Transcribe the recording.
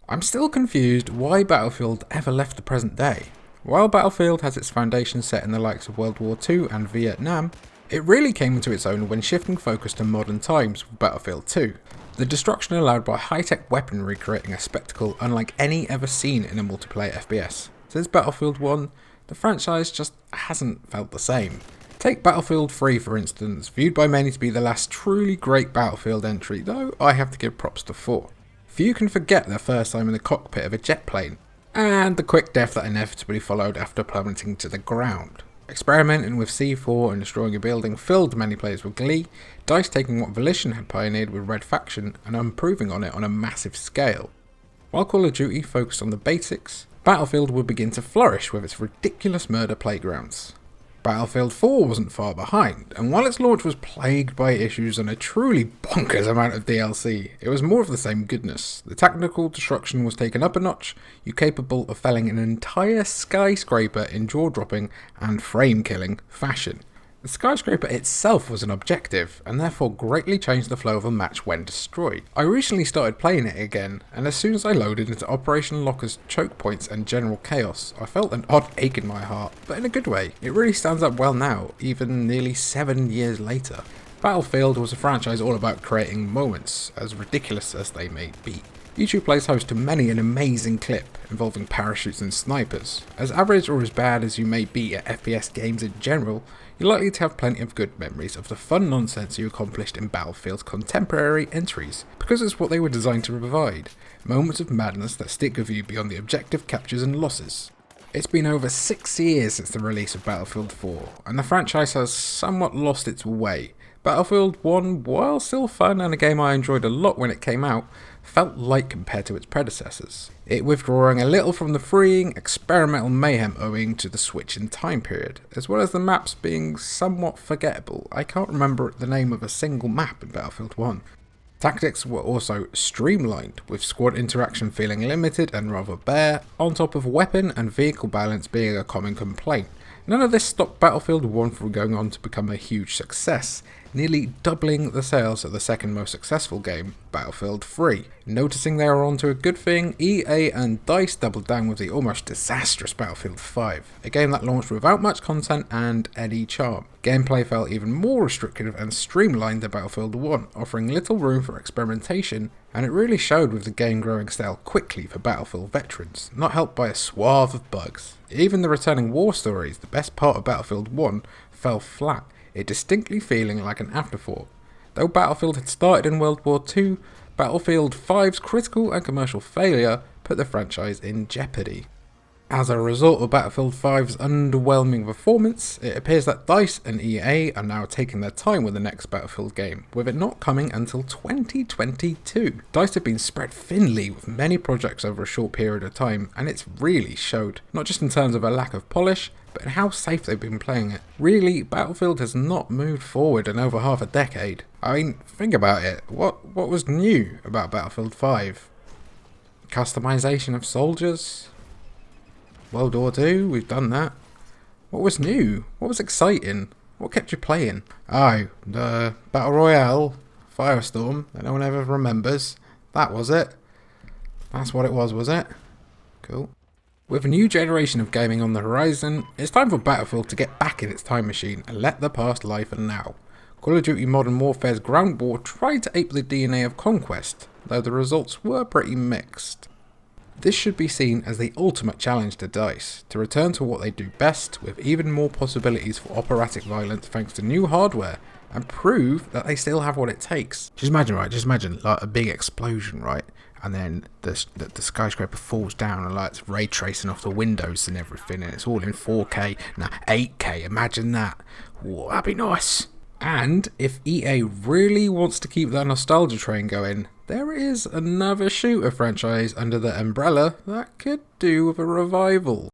I'm still confused why Battlefield ever left the present day. While Battlefield has its foundation set in the likes of World War II and Vietnam, it really came into its own when shifting focus to modern times with Battlefield 2. The destruction allowed by high-tech weaponry creating a spectacle unlike any ever seen in a multiplayer FPS. Since Battlefield 1, the franchise just hasn't felt the same. Take Battlefield 3 for instance, viewed by many to be the last truly great Battlefield entry, though I have to give props to 4. Few can forget their first time in the cockpit of a jet plane, and the quick death that inevitably followed after plummeting to the ground. Experimenting with C4 and destroying a building filled many players with glee, DICE taking what Volition had pioneered with Red Faction and improving on it on a massive scale. While Call of Duty focused on the basics, Battlefield would begin to flourish with its ridiculous murder playgrounds. Battlefield 4 wasn't far behind, and while its launch was plagued by issues and a truly bonkers amount of DLC, it was more of the same goodness. The technical destruction was taken up a notch, you capable of felling an entire skyscraper in jaw-dropping and frame-killing fashion. The skyscraper itself was an objective, and therefore greatly changed the flow of a match when destroyed. I recently started playing it again, and as soon as I loaded into Operation Locker's choke points and general chaos, I felt an odd ache in my heart, but in a good way. It really stands up well now, even nearly 7 years later. Battlefield was a franchise all about creating moments, as ridiculous as they may be. YouTube plays host to many an amazing clip involving parachutes and snipers. As average or as bad as you may be at FPS games in general, you're likely to have plenty of good memories of the fun nonsense you accomplished in Battlefield's contemporary entries, because it's what they were designed to provide, moments of madness that stick with you beyond the objective captures and losses. It's been over 6 years since the release of Battlefield 4, and the franchise has somewhat lost its way. Battlefield 1, while still fun and a game I enjoyed a lot when it came out, felt light compared to its predecessors, it withdrawing a little from the freeing, experimental mayhem owing to the switch in time period, as well as the maps being somewhat forgettable. I can't remember the name of a single map in Battlefield 1. Tactics were also streamlined, with squad interaction feeling limited and rather bare, on top of weapon and vehicle balance being a common complaint. None of this stopped Battlefield 1 from going on to become a huge success, nearly doubling the sales of the second most successful game, Battlefield 3. Noticing they were onto a good thing, EA and DICE doubled down with the almost disastrous Battlefield 5, a game that launched without much content and any charm. Gameplay felt even more restrictive and streamlined than Battlefield 1, offering little room for experimentation, and it really showed with the game growing stale quickly for Battlefield veterans, not helped by a swath of bugs. Even the returning war stories, the best part of Battlefield 1, fell flat, it distinctly feeling like an afterthought. Though Battlefield had started in World War II, Battlefield 5's critical and commercial failure put the franchise in jeopardy. As a result of Battlefield 5's underwhelming performance, it appears that DICE and EA are now taking their time with the next Battlefield game, with it not coming until 2022. DICE have been spread thinly with many projects over a short period of time, and it's really showed, not just in terms of a lack of polish, but in how safe they've been playing it. Really, Battlefield has not moved forward in over half a decade. I mean, think about it, what was new about Battlefield 5? Customization of soldiers? World War II, we've done that. What was new? What was exciting? What kept you playing? Oh, the Battle Royale, Firestorm, that no one ever remembers. That was it. That's what it was it? Cool. With a new generation of gaming on the horizon, it's time for Battlefield to get back in its time machine and let the past lie for now. Call of Duty Modern Warfare's ground war tried to ape the DNA of Conquest, though the results were pretty mixed. This should be seen as the ultimate challenge to DICE, to return to what they do best with even more possibilities for operatic violence thanks to new hardware, and prove that they still have what it takes. Just imagine like a big explosion, right? And then the skyscraper falls down and like it's ray tracing off the windows and everything, and it's all in 4K, now 8K, imagine that. Whoa, that'd be nice. And if EA really wants to keep that nostalgia train going, there is another shooter franchise under the umbrella that could do with a revival.